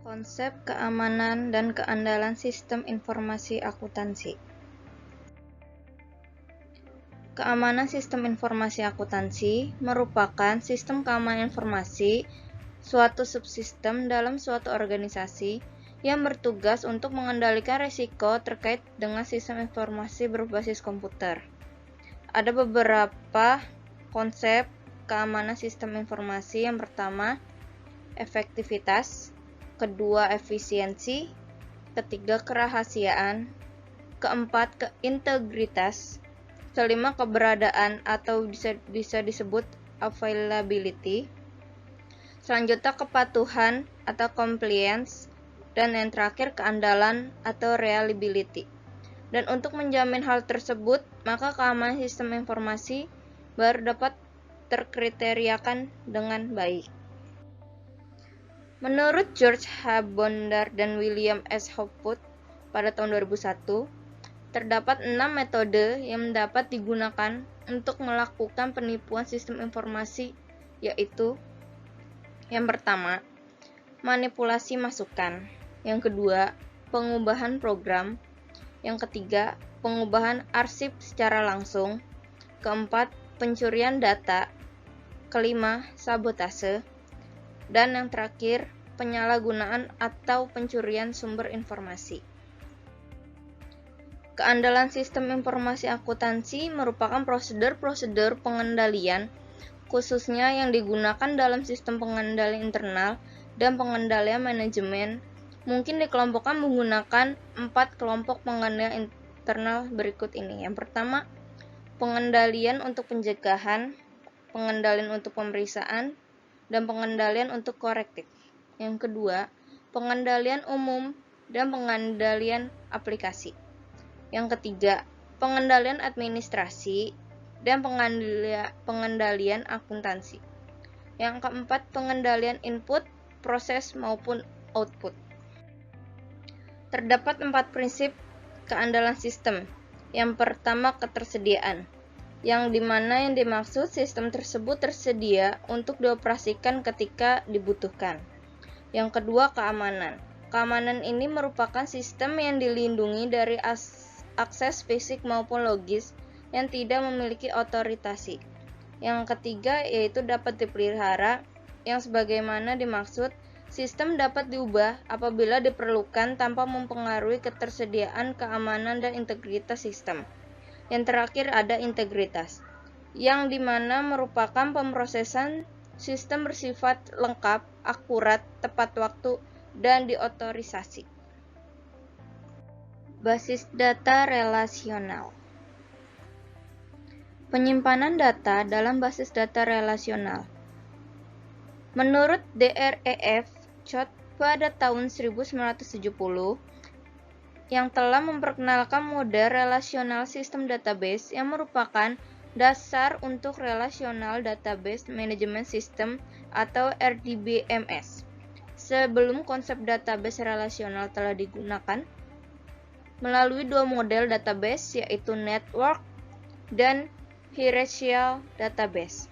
Konsep keamanan dan keandalan sistem informasi akuntansi. Keamanan sistem informasi akuntansi merupakan sistem keamanan informasi, suatu subsistem dalam suatu organisasi yang bertugas untuk mengendalikan risiko terkait dengan sistem informasi berbasis komputer. Ada beberapa konsep keamanan sistem informasi. Yang pertama, efektivitas, kedua, efisiensi, ketiga, kerahasiaan, keempat, integritas, kelima, keberadaan atau bisa disebut availability, selanjutnya kepatuhan atau compliance, dan yang terakhir keandalan atau reliability. Dan untuk menjamin hal tersebut, maka keamanan sistem informasi baru dapat terkriteriakan dengan baik. Menurut George H. Bondar dan William S. Hopwood pada tahun 2001, terdapat 6 metode yang dapat digunakan untuk melakukan penipuan sistem informasi, yaitu yang pertama, manipulasi masukan, yang kedua, pengubahan program, yang ketiga, pengubahan arsip secara langsung, keempat, pencurian data, kelima, sabotase, dan yang terakhir, penyalahgunaan atau pencurian sumber informasi. Keandalan sistem informasi akuntansi merupakan prosedur-prosedur pengendalian khususnya yang digunakan dalam sistem pengendalian internal dan pengendalian manajemen. Mungkin dikelompokkan menggunakan 4 kelompok pengendalian internal berikut ini. Yang pertama, pengendalian untuk pencegahan, pengendalian untuk pemeriksaan, dan pengendalian untuk korektif. Yang kedua, pengendalian umum dan pengendalian aplikasi. Yang ketiga, pengendalian administrasi dan pengendalian akuntansi. Yang keempat, pengendalian input, proses maupun output. Terdapat 4 prinsip keandalan sistem. Yang pertama, ketersediaan, yang dimana yang dimaksud sistem tersebut tersedia untuk dioperasikan ketika dibutuhkan. Yang kedua, keamanan. Keamanan ini merupakan sistem yang dilindungi dari akses fisik maupun logis yang tidak memiliki otoritasi. Yang ketiga yaitu dapat dipelihara, yang sebagaimana dimaksud, sistem dapat diubah apabila diperlukan tanpa mempengaruhi ketersediaan, keamanan, dan integritas sistem. Yang terakhir ada integritas, yang dimana merupakan pemrosesan sistem bersifat lengkap, akurat, tepat waktu, dan diotorisasi. Basis data relasional. Penyimpanan data dalam basis data relasional. Menurut DREF Chot pada tahun 1970, yang telah memperkenalkan model relational system database yang merupakan dasar untuk Relational Database Management System atau RDBMS. Sebelum konsep database relasional telah digunakan melalui 2 model database, yaitu network dan hierarchical database.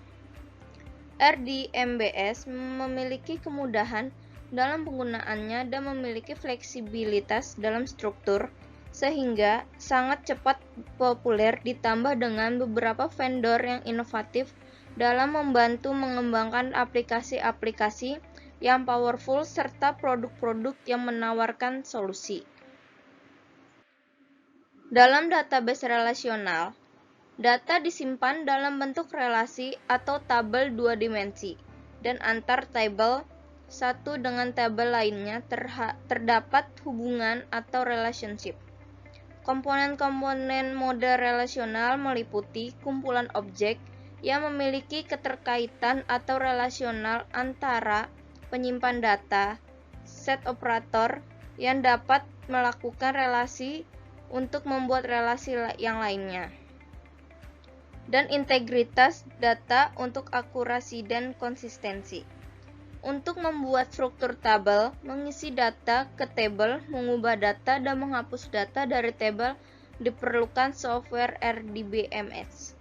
RDMBS memiliki kemudahan dalam penggunaannya dan memiliki fleksibilitas dalam struktur, sehingga sangat cepat populer, ditambah dengan beberapa vendor yang inovatif dalam membantu mengembangkan aplikasi-aplikasi yang powerful serta produk-produk yang menawarkan solusi. Dalam database relasional, data disimpan dalam bentuk relasi atau tabel 2 dimensi, dan antar tabel satu dengan tabel lainnya terdapat hubungan atau relationship. Komponen-komponen model relasional meliputi kumpulan objek yang memiliki keterkaitan atau relasional antara penyimpan data, set operator yang dapat melakukan relasi untuk membuat relasi yang lainnya, dan integritas data untuk akurasi dan konsistensi. Untuk membuat struktur tabel, mengisi data ke tabel, mengubah data, dan menghapus data dari tabel diperlukan software RDBMS.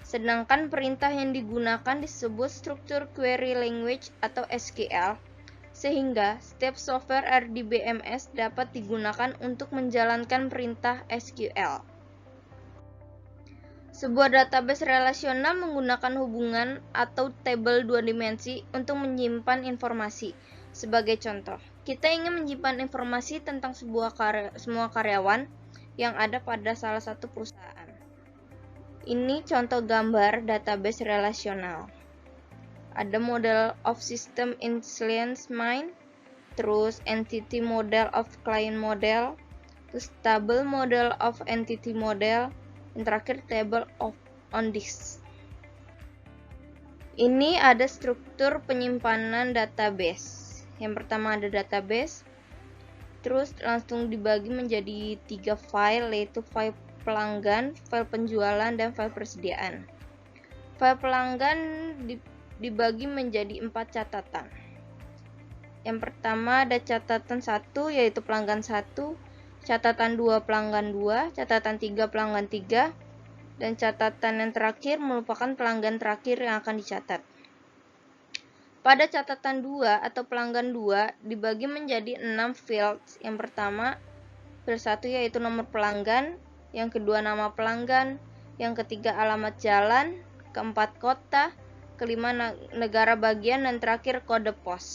Sedangkan perintah yang digunakan disebut struktur query language atau SQL. sehingga setiap software RDBMS dapat digunakan untuk menjalankan perintah SQL. Sebuah database relasional menggunakan hubungan atau tabel dua dimensi untuk menyimpan informasi. Sebagai contoh, kita ingin menyimpan informasi tentang semua karyawan yang ada pada salah satu perusahaan. Ini contoh gambar database relasional. Ada model of system instance mind, terus entity model of client model, terus table model of entity model, dan terakhir table of on disk. Ini ada struktur penyimpanan database. Yang pertama ada database, terus langsung dibagi menjadi 3 file, yaitu file pelanggan, file penjualan, dan file persediaan. File pelanggan dibagi menjadi 4 catatan. Yang pertama ada catatan 1, yaitu pelanggan 1, catatan 2 pelanggan 2, catatan 3 pelanggan 3, dan catatan yang terakhir merupakan pelanggan terakhir yang akan dicatat. Pada catatan 2 atau pelanggan 2 dibagi menjadi 6 fields. Yang pertama, field 1 yaitu nomor pelanggan, yang kedua nama pelanggan, yang ketiga alamat jalan, keempat kota, kelima negara bagian, dan terakhir kode pos.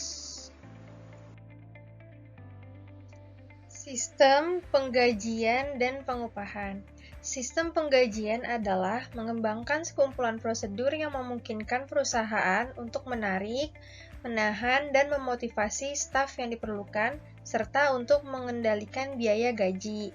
Sistem penggajian dan pengupahan. Sistem penggajian adalah mengembangkan sekumpulan prosedur yang memungkinkan perusahaan untuk menarik, menahan, dan memotivasi staf yang diperlukan, serta untuk mengendalikan biaya gaji.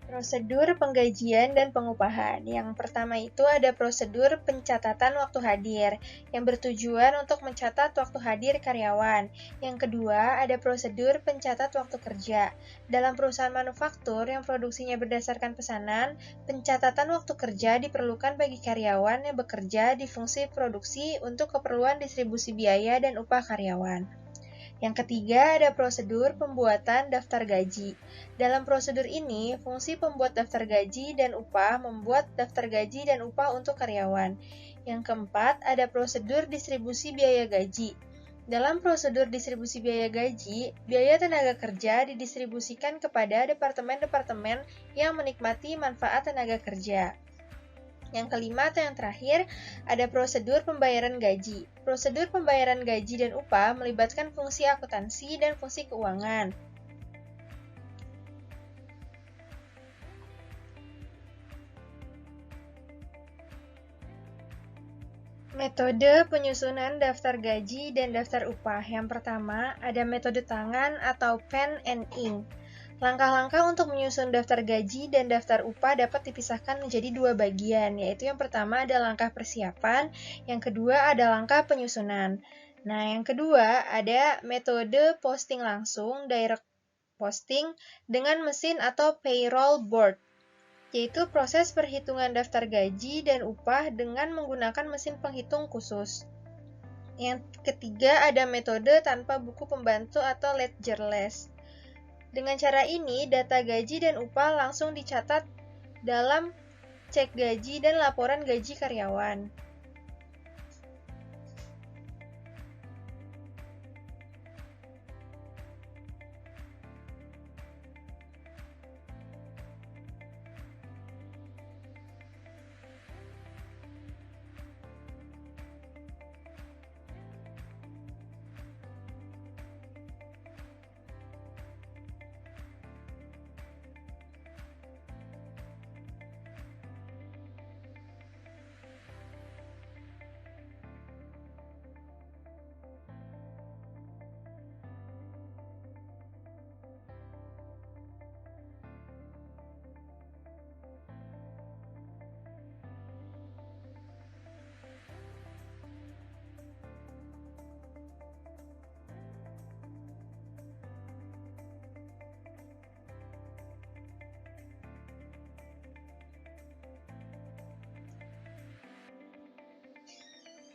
Prosedur penggajian dan pengupahan. Yang pertama itu ada prosedur pencatatan waktu hadir, yang bertujuan untuk mencatat waktu hadir karyawan. Yang kedua ada prosedur pencatat waktu kerja. Dalam perusahaan manufaktur yang produksinya berdasarkan pesanan, pencatatan waktu kerja diperlukan bagi karyawan yang bekerja di fungsi produksi untuk keperluan distribusi biaya dan upah karyawan. Yang ketiga ada prosedur pembuatan daftar gaji. Dalam prosedur ini, fungsi pembuat daftar gaji dan upah membuat daftar gaji dan upah untuk karyawan. Yang keempat ada prosedur distribusi biaya gaji. Dalam prosedur distribusi biaya gaji, biaya tenaga kerja didistribusikan kepada departemen-departemen yang menikmati manfaat tenaga kerja. Yang kelima atau yang terakhir, ada prosedur pembayaran gaji. Prosedur pembayaran gaji dan upah melibatkan fungsi akuntansi dan fungsi keuangan. Metode penyusunan daftar gaji dan daftar upah. Yang pertama, ada metode tangan atau pen and ink. Langkah-langkah untuk menyusun daftar gaji dan daftar upah dapat dipisahkan menjadi dua bagian, yaitu yang pertama ada langkah persiapan, yang kedua ada langkah penyusunan. Nah, yang kedua ada metode posting langsung, direct posting, dengan mesin atau payroll board, yaitu proses perhitungan daftar gaji dan upah dengan menggunakan mesin penghitung khusus. Yang ketiga ada metode tanpa buku pembantu atau ledgerless. Dengan cara ini, data gaji dan upah langsung dicatat dalam cek gaji dan laporan gaji karyawan.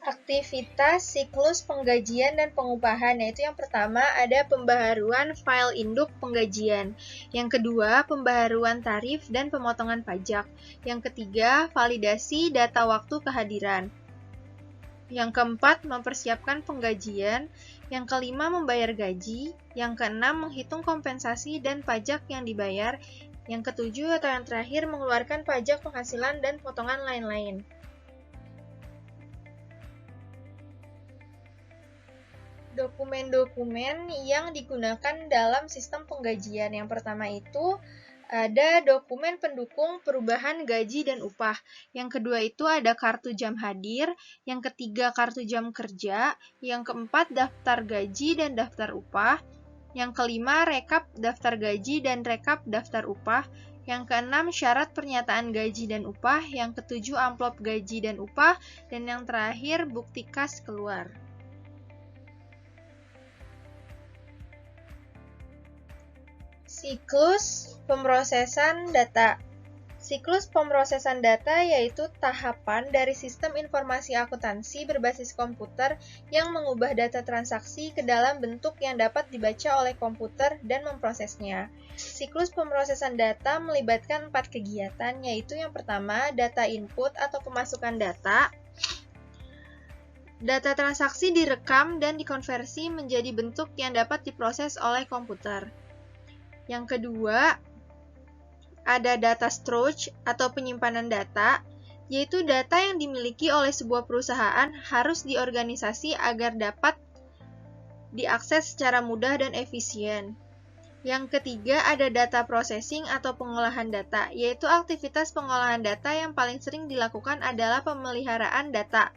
Aktivitas siklus penggajian dan pengupahan, yaitu yang pertama ada pembaharuan file induk penggajian, yang kedua pembaharuan tarif dan pemotongan pajak, yang ketiga validasi data waktu kehadiran. Yang keempat, mempersiapkan penggajian. Yang kelima, membayar gaji. Yang keenam, menghitung kompensasi dan pajak yang dibayar. Yang ketujuh atau yang terakhir, mengeluarkan pajak penghasilan dan potongan lain-lain. Dokumen-dokumen yang digunakan dalam sistem penggajian. Yang pertama itu ada dokumen pendukung perubahan gaji dan upah. Yang kedua itu ada kartu jam hadir. Yang ketiga kartu jam kerja. Yang keempat daftar gaji dan daftar upah. Yang kelima rekap daftar gaji dan rekap daftar upah. Yang keenam syarat pernyataan gaji dan upah. Yang ketujuh amplop gaji dan upah. Dan yang terakhir bukti kas keluar. Siklus pemrosesan data. Siklus pemrosesan data yaitu tahapan dari sistem informasi akuntansi berbasis komputer yang mengubah data transaksi ke dalam bentuk yang dapat dibaca oleh komputer dan memprosesnya. Siklus pemrosesan data melibatkan 4 kegiatan, yaitu yang pertama, data input atau pemasukan data. Data transaksi direkam dan dikonversi menjadi bentuk yang dapat diproses oleh komputer. Yang kedua, ada data storage atau penyimpanan data, yaitu data yang dimiliki oleh sebuah perusahaan harus diorganisasi agar dapat diakses secara mudah dan efisien. Yang ketiga, ada data processing atau pengolahan data, yaitu aktivitas pengolahan data yang paling sering dilakukan adalah pemeliharaan data.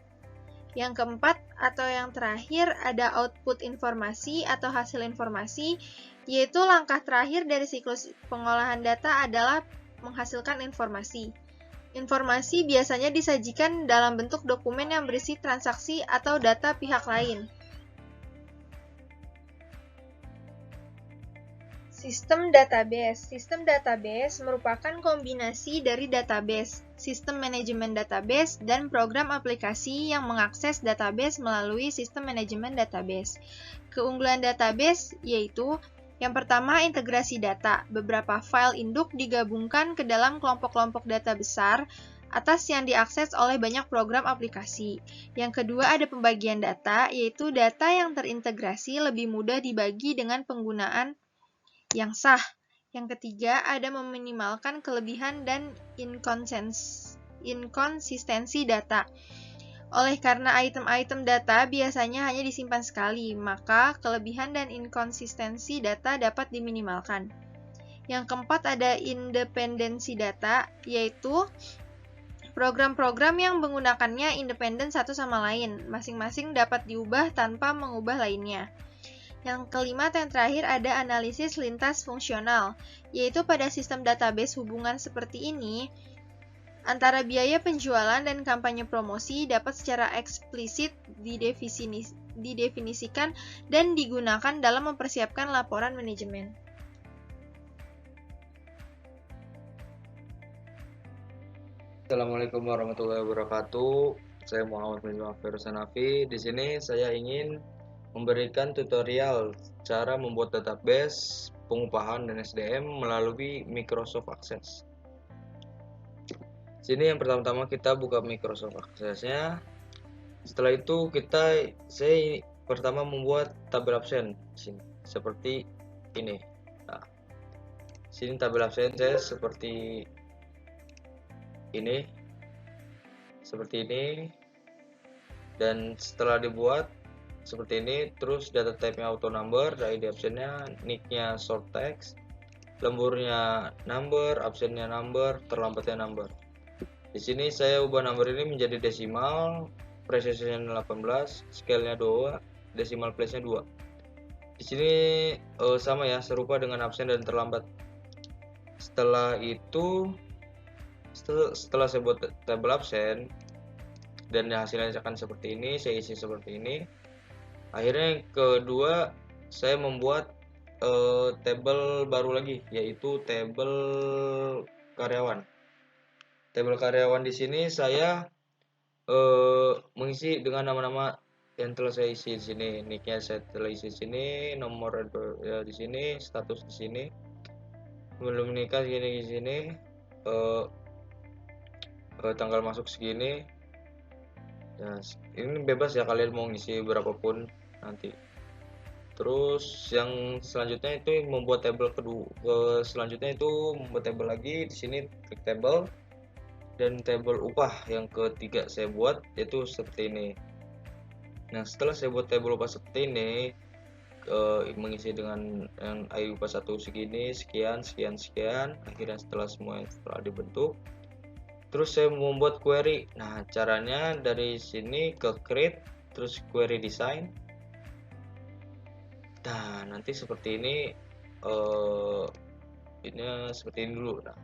Yang keempat atau yang terakhir ada output informasi atau hasil informasi, yaitu langkah terakhir dari siklus pengolahan data adalah menghasilkan informasi. Informasi biasanya disajikan dalam bentuk dokumen yang berisi transaksi atau data pihak lain. Sistem database. Sistem database merupakan kombinasi dari database, sistem manajemen database, dan program aplikasi yang mengakses database melalui sistem manajemen database. Keunggulan database yaitu yang pertama, integrasi data. Beberapa file induk digabungkan ke dalam kelompok-kelompok data besar atas yang diakses oleh banyak program aplikasi. Yang kedua, ada pembagian data, yaitu data yang terintegrasi lebih mudah dibagi dengan penggunaan yang sah. Yang ketiga, ada meminimalkan kelebihan dan inkonsistensi data. Oleh karena item-item data biasanya hanya disimpan sekali, maka kelebihan dan inkonsistensi data dapat diminimalkan. Yang keempat, ada independensi data, yaitu program-program yang menggunakannya independen satu sama lain, masing-masing dapat diubah tanpa mengubah lainnya. Yang kelima atau yang terakhir ada analisis lintas fungsional, yaitu pada sistem database hubungan seperti ini, antara biaya penjualan dan kampanye promosi dapat secara eksplisit didefinisikan dan digunakan dalam mempersiapkan laporan manajemen. Assalamualaikum warahmatullahi wabarakatuh. Saya Muhammad Firuz Hanafi. Di sini saya ingin memberikan tutorial cara membuat database pengupahan dan SDM melalui Microsoft Access. Sini yang pertama-tama kita buka Microsoft Access-nya. Setelah itu saya pertama membuat tabel absen sini seperti ini. Nah, sini tabel absen saya seperti ini. Dan setelah dibuat seperti ini, terus data type-nya auto number, ID absennya, nick-nya short text, lemburnya number, absennya number, terlambatnya number. Di sini saya ubah number ini menjadi desimal, precision 18, scale-nya 2, decimal place-nya 2. Di sini sama ya, serupa dengan absen dan terlambat. Setelah itu, setelah saya buat tabel absen dan hasilnya akan seperti ini, saya isi seperti ini. Akhirnya yang kedua, saya membuat tabel baru lagi, yaitu tabel karyawan. Tabel karyawan di sini saya mengisi dengan nama-nama yang telah saya isi di sini. Nicknya saya telah isi di sini, nomor ya di sini, status di sini, belum menikah di sini, tanggal masuk segini, Nah, ini bebas ya, kalian mau ngisi berapapun nanti. Terus yang selanjutnya itu membuat table kedua. Selanjutnya itu membuat table lagi. Di sini klik table, dan table upah yang ketiga saya buat itu seperti ini. Nah, setelah saya buat table upah seperti ini, mengisi dengan yang ID upah 1 segini, sekian, akhirnya setelah dibentuk, terus saya membuat query. Nah, caranya dari sini ke create, terus query design. Nah, nanti seperti ini, ini seperti ini dulu. Nah,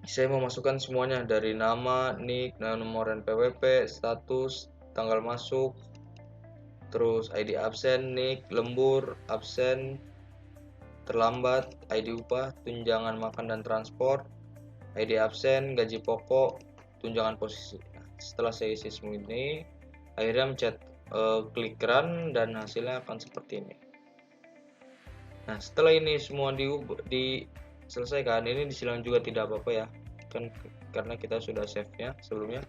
saya memasukkan semuanya dari nama, nick, nomor NPWP, status, tanggal masuk, terus ID absen, nick, lembur, absen, terlambat, ID upah, tunjangan makan dan transport, ID absen, gaji pokok, tunjangan posisi. Nah, setelah saya isi semua ini, akhirnya mencet klik run dan hasilnya akan seperti ini. Nah, setelah ini semua diselesaikan, ini disilang juga tidak apa-apa ya, kan karena kita sudah save-nya sebelumnya.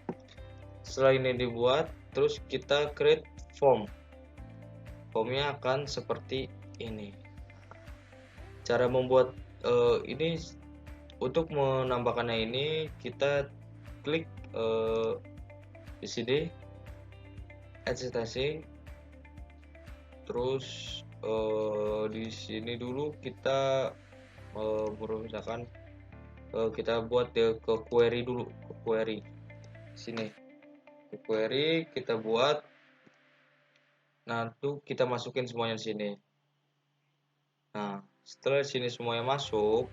Setelah ini dibuat, terus kita create form. Formnya akan seperti ini. Cara membuat ini, untuk menambahkannya ini kita klik di sini advertising, terus di sini dulu kita misalkan kita buat ke query dulu, ke query sini, ke query kita buat. Nah, tuh kita masukin semuanya di sini. Nah, setelah sini semuanya masuk,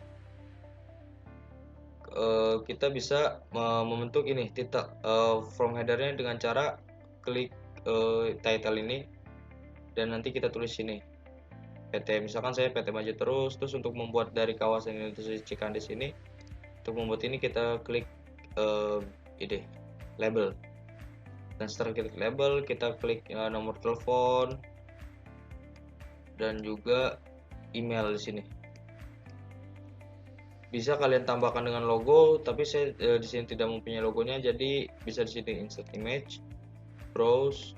kita bisa membentuk ini title from headernya dengan cara klik title ini, dan nanti kita tulis sini PT, misalkan saya PT Maju Terus. Terus untuk membuat dari kawasan industri Cikande sini, untuk membuat ini kita klik ide label, dan setelah kita klik label kita klik nomor telepon dan juga email di sini. Bisa kalian tambahkan dengan logo, tapi saya di sini tidak mempunyai logonya, jadi bisa di sini insert image, browse.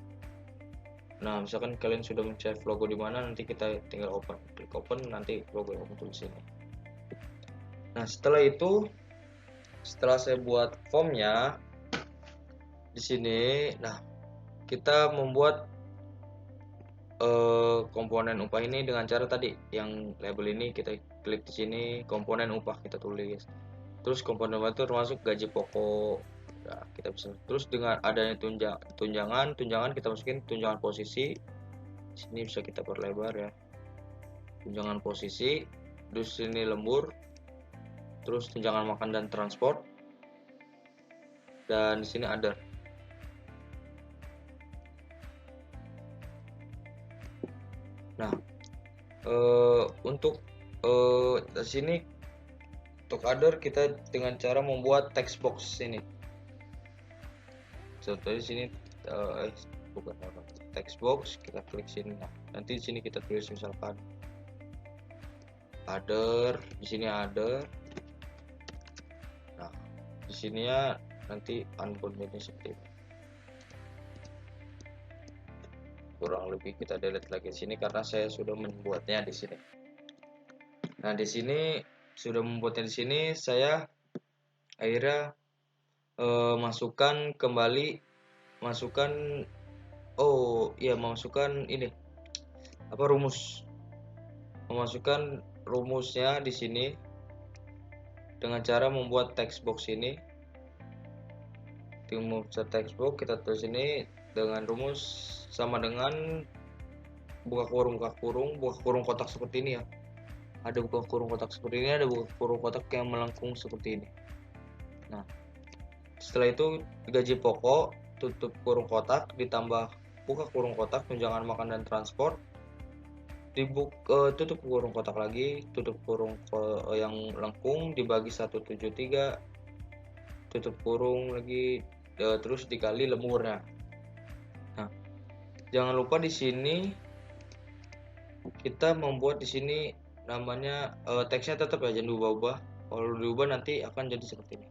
Nah, misalkan kalian sudah men-save logo di mana, nanti kita tinggal open, klik open, nanti logo yang muncul di sini. Nah, setelah itu, setelah saya buat formnya di sini, nah kita membuat komponen upah ini dengan cara tadi yang label ini, kita klik di sini komponen upah kita tulis. Terus komponen upah itu termasuk gaji pokok. Nah, kita bisa terus dengan adanya tunjangan kita masukin tunjangan posisi. Di sini bisa kita perlebar ya. Tunjangan posisi, terus sini lembur, terus tunjangan makan dan transport. Dan di sini ada. Nah, untuk di sini untuk other kita dengan cara membuat text box ini. Contohnya di sini bukan text box, kita klik sini. Nah, nanti di sini kita tulis misalkan other, di sini other. Nah, di sini ya nanti unboundednya seperti ini. Kurang lebih kita delete lagi di sini karena saya sudah membuatnya di sini. Nah, di sini sudah membuatnya di sini, saya akhirnya masukkan ini rumus. Memasukkan rumusnya di sini dengan cara membuat text box ini. Tinggal text box kita tulis ini dengan rumus sama dengan buka kurung kotak seperti ini ya. Ada buka kurung kotak seperti ini, ada buka kurung kotak yang melengkung seperti ini. Nah, setelah itu gaji pokok, tutup kurung kotak, ditambah buka kurung kotak, tunjangan makan dan transport, tutup kurung kotak lagi, tutup kurung yang lengkung dibagi 173, tutup kurung lagi, terus dikali lemburnya. Nah, jangan lupa di sini kita membuat di sini namanya teksnya tetap ya, jangan diubah-ubah. Kalau diubah nanti akan jadi seperti ini.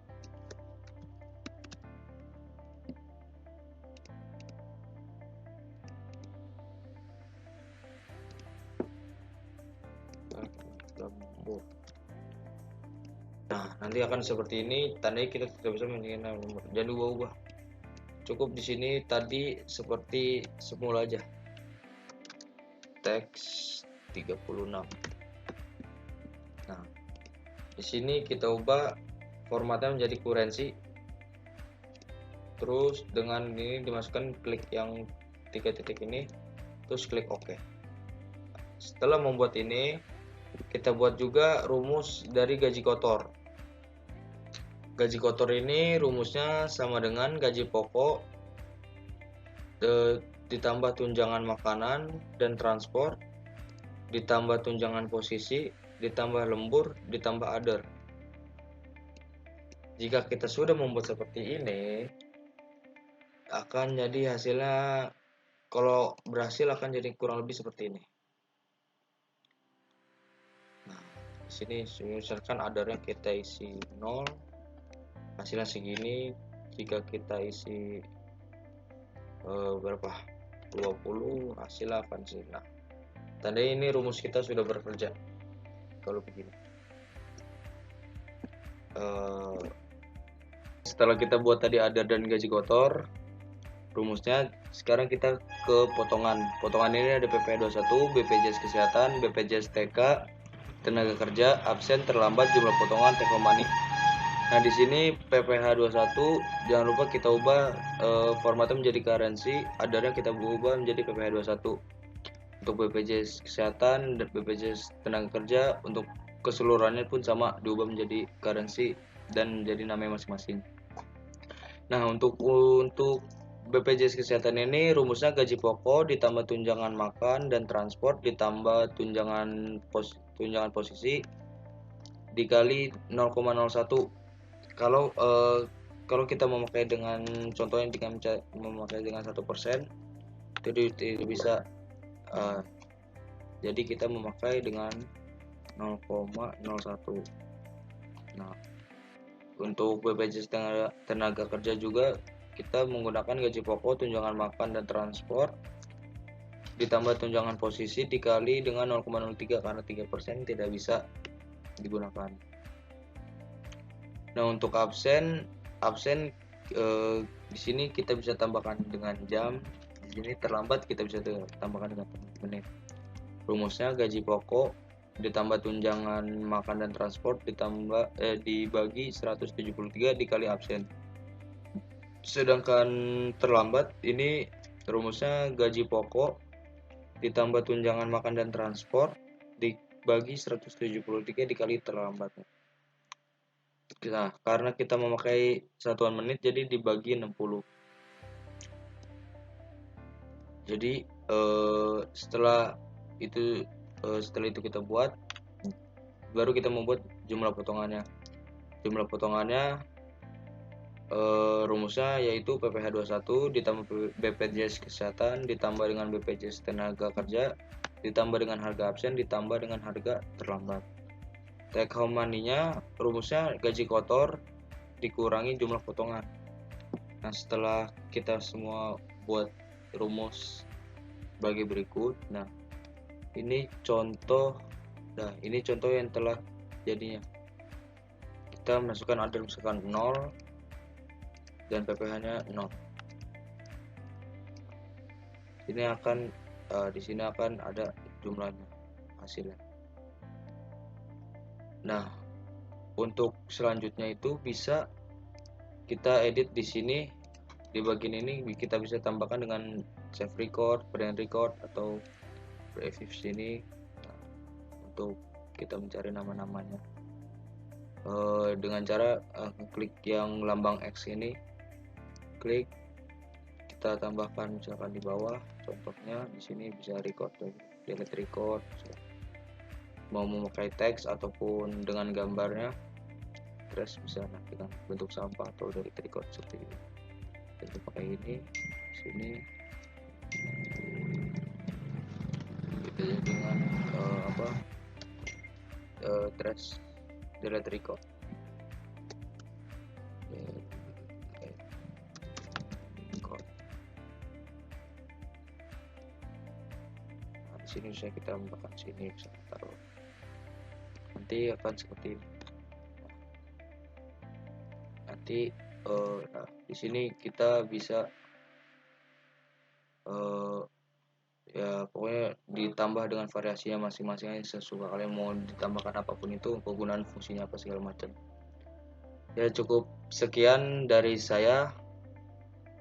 Nah, nanti akan seperti ini, tandanya kita tidak bisa mengganti nomor. Jangan diubah-ubah. Cukup di sini tadi seperti semula aja. Teks 36. Nah, di sini kita ubah formatnya menjadi kurensi. Terus dengan ini dimasukkan klik yang 3 titik ini, terus klik OK. Setelah membuat ini, kita buat juga rumus dari gaji kotor. Gaji kotor ini rumusnya sama dengan gaji pokok ditambah tunjangan makanan dan transport, ditambah tunjangan posisi, ditambah lembur, ditambah other. Jika kita sudah membuat seperti ini, akan jadi hasilnya, kalau berhasil akan jadi kurang lebih seperti ini. Nah, di sini misalkan othernya kita isi 0, hasilnya segini. Jika kita isi berapa, 20, hasilnya akan segini. Nah, tandanya ini rumus kita sudah bekerja kalau begini. Setelah kita buat tadi other dan gaji kotor, rumusnya sekarang kita ke potongan. Potongan ini ada PPh 21, BPJS Kesehatan, BPJS TK, tenaga kerja, absen, terlambat, jumlah potongan, take home money. Nah, di sini PPh 21 jangan lupa kita ubah formatnya menjadi currency, othernya kita ubah menjadi PPh 21. Untuk BPJS Kesehatan dan BPJS tenaga kerja, untuk keseluruhannya pun sama, diubah menjadi currency dan jadi namanya masing-masing. Nah, untuk BPJS Kesehatan ini rumusnya gaji pokok ditambah tunjangan makan dan transport ditambah tunjangan posisi dikali 0,01. Kalau kita memakai dengan contohnya dengan memakai dengan 1%, itu tidak bisa. Jadi kita memakai dengan 0,01. Nah, untuk BPJS tenaga kerja juga kita menggunakan gaji pokok, tunjangan makan dan transport ditambah tunjangan posisi dikali dengan 0,03 karena 3% tidak bisa digunakan. Nah, untuk absen di sini kita bisa tambahkan dengan jam. Di sini terlambat kita bisa tambahkan dengan menit. Rumusnya gaji pokok ditambah tunjangan makan dan transport dibagi 173 dikali absen. Sedangkan terlambat ini rumusnya gaji pokok ditambah tunjangan makan dan transport dibagi 173 dikali terlambat. Nah, karena kita memakai satuan menit jadi dibagi 60. Jadi setelah itu kita buat, baru kita membuat jumlah potongannya. Jumlah potongannya rumusnya yaitu PPh 21 ditambah BPJS Kesehatan ditambah dengan BPJS Tenaga Kerja ditambah dengan harga absen ditambah dengan harga terlambat. Take home money-nya rumusnya gaji kotor dikurangi jumlah potongan. Nah, setelah kita semua buat rumus bagi berikut, nah ini contoh yang telah jadinya. Kita masukkan other misalkan 0 dan PPh-nya 0. Ini akan di sini akan ada jumlahnya, hasilnya. Nah, untuk selanjutnya itu bisa kita edit di sini, di bagian ini kita bisa tambahkan dengan save record, print record, atau preview sini. Nah, untuk kita mencari nama-namanya dengan cara klik yang lambang X ini, klik, kita tambahkan misalkan di bawah, contohnya di sini bisa record, delete record. Mau memakai teks ataupun dengan gambarnya, terus bisa dengan bentuk sampah atau dari record seperti ini. Kita pakai ini, sini kita dengan trash delete record. Nah, di sini bisa kita tambahkan sini, bisa taruh. Nanti akan seperti ini. Nanti nah, di sini kita bisa ya pokoknya ditambah dengan variasinya masing-masing aja, sesuka kalian mau ditambahkan apapun itu, penggunaan fungsinya apa segala macam. Ya cukup sekian dari saya,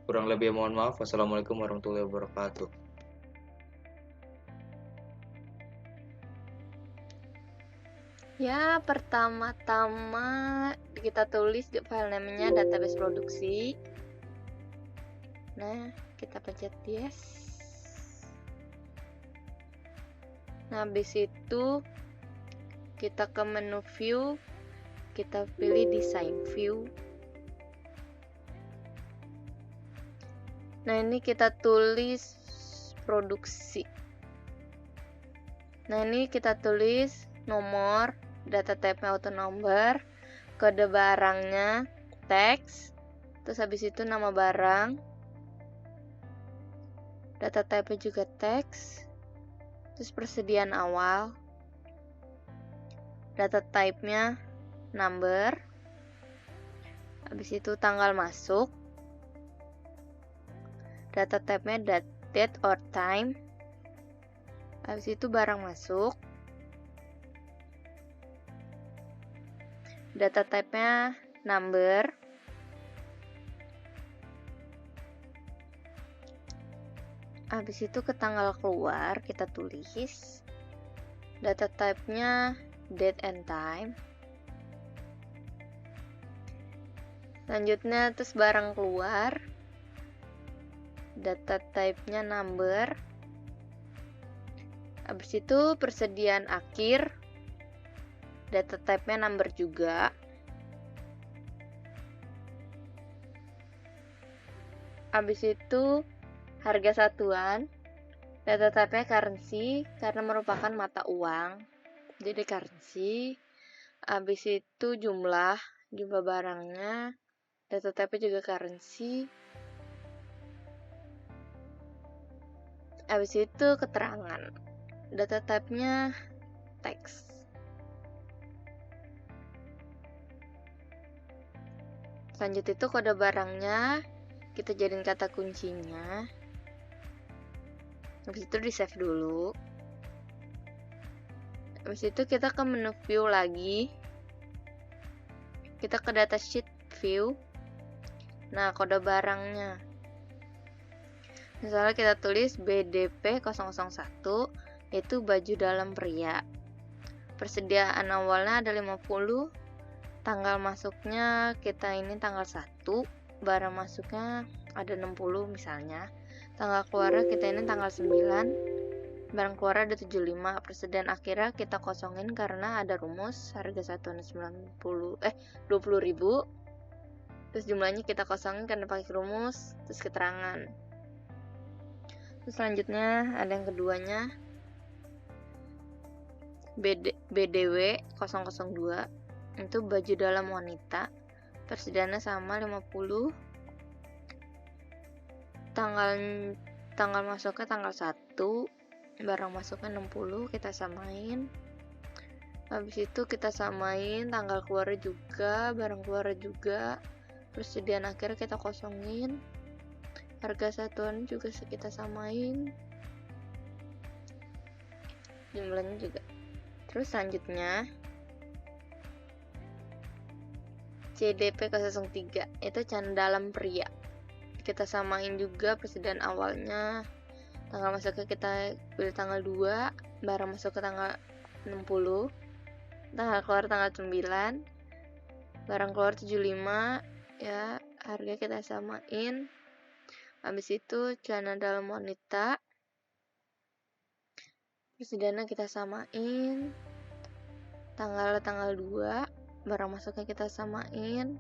kurang lebih mohon maaf. Wassalamualaikum warahmatullahi wabarakatuh. Ya, pertama-tama kita tulis di file namanya database produksi. Nah, kita pencet yes. Nah, habis itu kita ke menu view, kita pilih design view. Nah, ini kita tulis produksi. Nah, ini kita tulis nomor, data type-nya auto number, kode barangnya teks, terus habis itu nama barang, data type-nya juga teks, terus persediaan awal, data type-nya number, habis itu tanggal masuk, data type-nya date or time, habis itu barang masuk, data type-nya number, habis itu ke tanggal keluar kita tulis, data type-nya date and time, selanjutnya terus barang keluar, data type-nya number, habis itu persediaan akhir, data type-nya number juga, habis itu harga satuan, data type-nya currency karena merupakan mata uang, jadi currency. Habis itu jumlah barangnya, data type-nya juga currency. Habis itu keterangan, data type-nya teks. Selanjutnya itu kode barangnya kita jadiin kata kuncinya. Habis itu di save dulu. Habis itu kita ke menu view lagi, kita ke datasheet view. Nah, kode barangnya misalnya kita tulis BDP 001, itu baju dalam pria. Persediaan awalnya ada 50, tanggal masuknya kita ini tanggal 1, barang masuknya ada 60 misalnya, tanggal keluarnya kita ini tanggal 9, barang keluar ada 75, persediaan akhirnya kita kosongin karena ada rumus harga satuan 20.000, terus jumlahnya kita kosongin karena pakai rumus, terus keterangan. Terus selanjutnya ada yang keduanya, BDW 002, itu baju dalam wanita, persediaannya sama 50, tanggal masuknya tanggal 1, barang masuknya 60, kita samain. Habis itu kita samain tanggal keluar juga, barang keluar juga, persediaan akhir kita kosongin, harga satuan juga kita samain, jumlahnya juga. Terus selanjutnya CDP 003 itu celana dalam pria, kita samain juga persediaan awalnya, tanggal masuknya kita pilih tanggal 2, barang masuk ke tanggal 60, tanggal keluar tanggal 9, barang keluar 75, ya harga kita samain. Habis itu celana dalam wanita, persediaannya kita samain, tanggal 2, barang masuknya kita samain,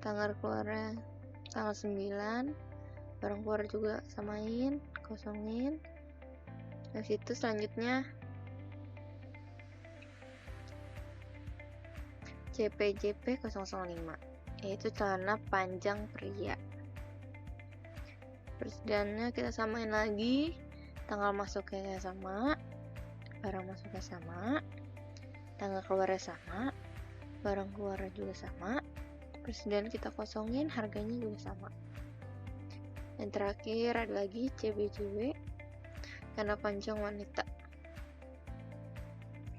tanggal keluarnya tanggal 9, barang keluar juga samain, kosongin. Habis itu selanjutnya CPJP 005, yaitu celana panjang pria. Persediaannya kita samain lagi, tanggal masuknya sama, barang masuknya sama, tanggal keluarnya sama, barang keluarnya juga sama, persediaan kita kosongin, harganya juga sama. Yang terakhir ada lagi CBCW, karena panjang wanita.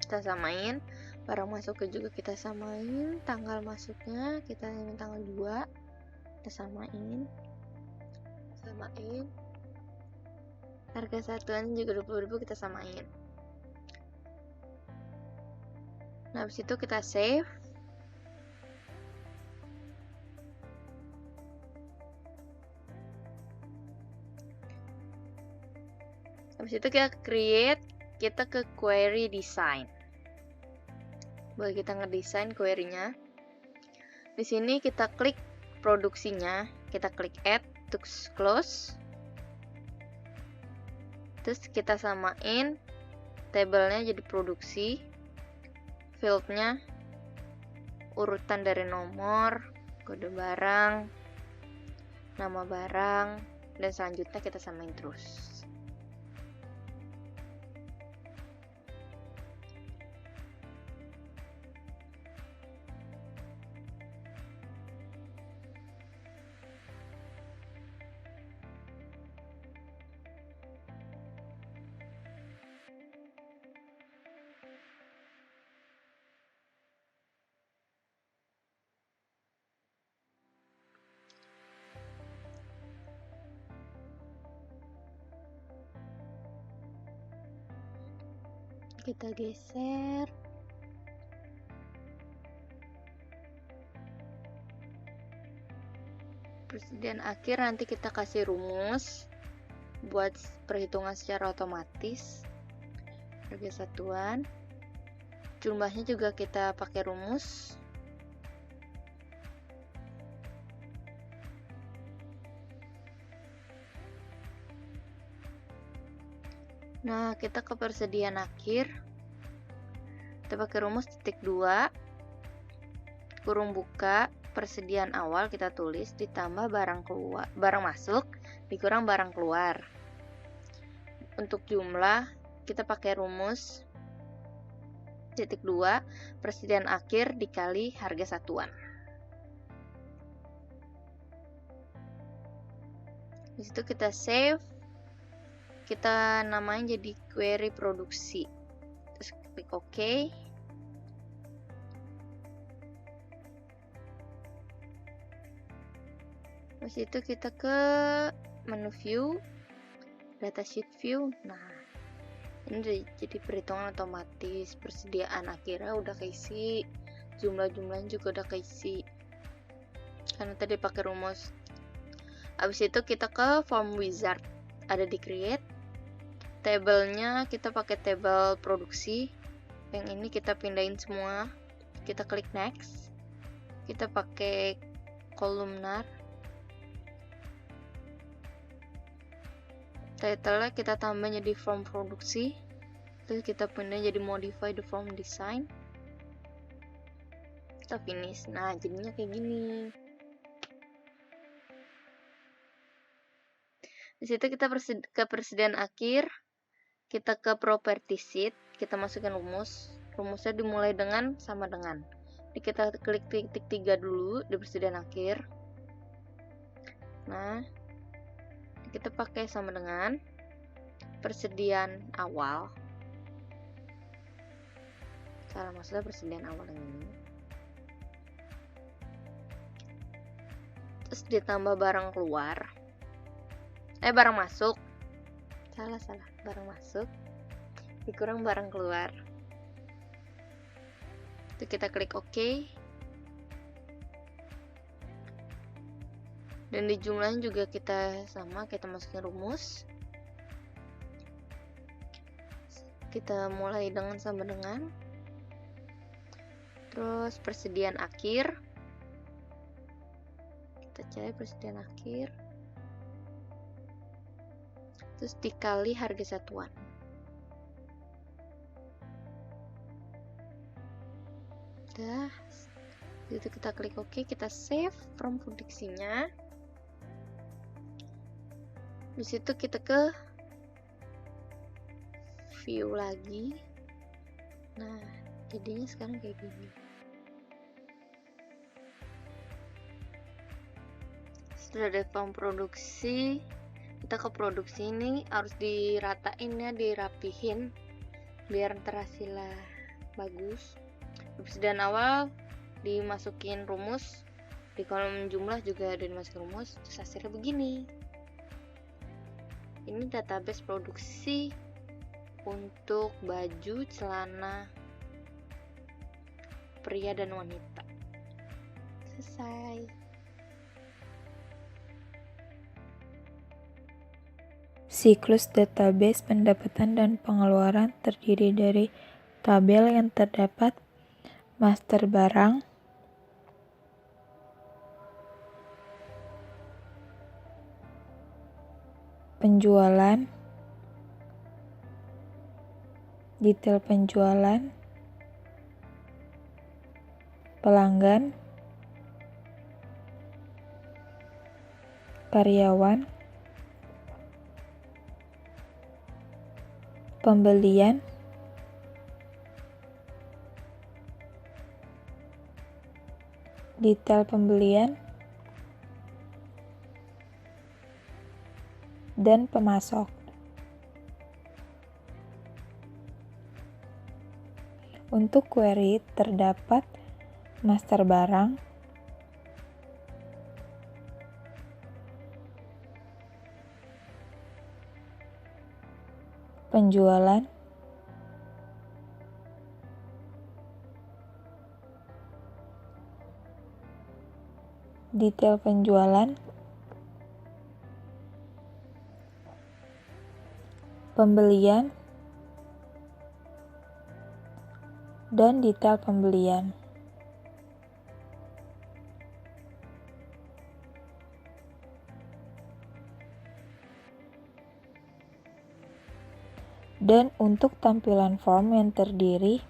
Kita samain, barang masuknya juga kita samain, tanggal masuknya kita tanggal 2, kita samain. Harga satuan juga 20.000 kita samain. Nah, habis itu kita save. Habis itu kita create, kita ke query design. Boleh kita ngedesain query-nya. Di sini kita klik produksinya, kita klik add to close. Terus kita samain tabelnya jadi produksi, fieldnya urutan dari nomor, kode barang, nama barang, dan selanjutnya kita samain terus. Kita geser. Persediaan akhir nanti kita kasih rumus buat perhitungan secara otomatis. Harga satuan. Jumlahnya juga kita pakai rumus. Nah, kita ke persediaan akhir. Kita pakai rumus titik 2, kurung buka, persediaan awal kita tulis ditambah barang masuk dikurang barang keluar. Untuk jumlah kita pakai rumus titik 2, persediaan akhir dikali harga satuan. Di situ kita save. Kita namain jadi query produksi. Terus klik OK. Terus itu kita ke menu view, datasheet view. Nah, ini jadi perhitungan otomatis. Persediaan akhirnya udah keisi, jumlah-jumlahnya juga udah keisi karena tadi pakai rumus. Habis itu kita ke form wizard, ada di create. Tabelnya kita pakai tabel produksi. Yang ini kita pindahin semua. Kita klik next. Kita pakai kolumnar. Title-nya kita tambah jadi form produksi. Terus kita pindah jadi modify the form design. Kita finish. Nah, jadinya kayak gini. Di situ kita ke persediaan akhir. Kita ke property sheet, kita masukkan rumus. Rumusnya dimulai dengan sama dengan. Jadi kita klik titik 3 dulu di persediaan akhir. Nah, kita pakai sama dengan persediaan awal. Cara maksudnya persediaan awal ini. Terus ditambah barang keluar. Barang masuk. Salah, barang masuk dikurang barang keluar. Itu kita klik OK. Dan di jumlahnya juga kita sama, kita masukin rumus. Kita mulai dengan sama dengan. Terus persediaan akhir. Kita cari persediaan akhir. Terus dikali harga satuan. Udah. Itu kita klik OK, kita save from produksinya. Di situ kita ke view lagi. Nah, jadinya sekarang kayak gini. Setelah dari form produksi, kita ke produksi. Ini harus diratain ya, dirapihin biar ntar hasilnya bagus. Persediaan awal dimasukin rumus, di kolom jumlah juga ada dimasukin rumus, terus hasilnya begini. Ini database produksi untuk baju, celana pria dan wanita. Selesai. Siklus database pendapatan dan pengeluaran terdiri dari tabel yang terdapat master barang, penjualan, detail penjualan, pelanggan, karyawan, pembelian, detail pembelian, dan pemasok. Untuk query terdapat master barang, penjualan, detail penjualan, pembelian, dan detail pembelian. Dan untuk tampilan form yang terdiri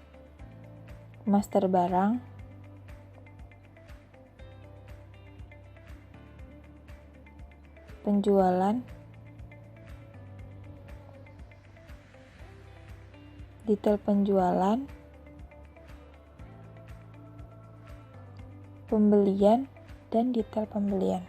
master barang, penjualan, detail penjualan, pembelian, dan detail pembelian.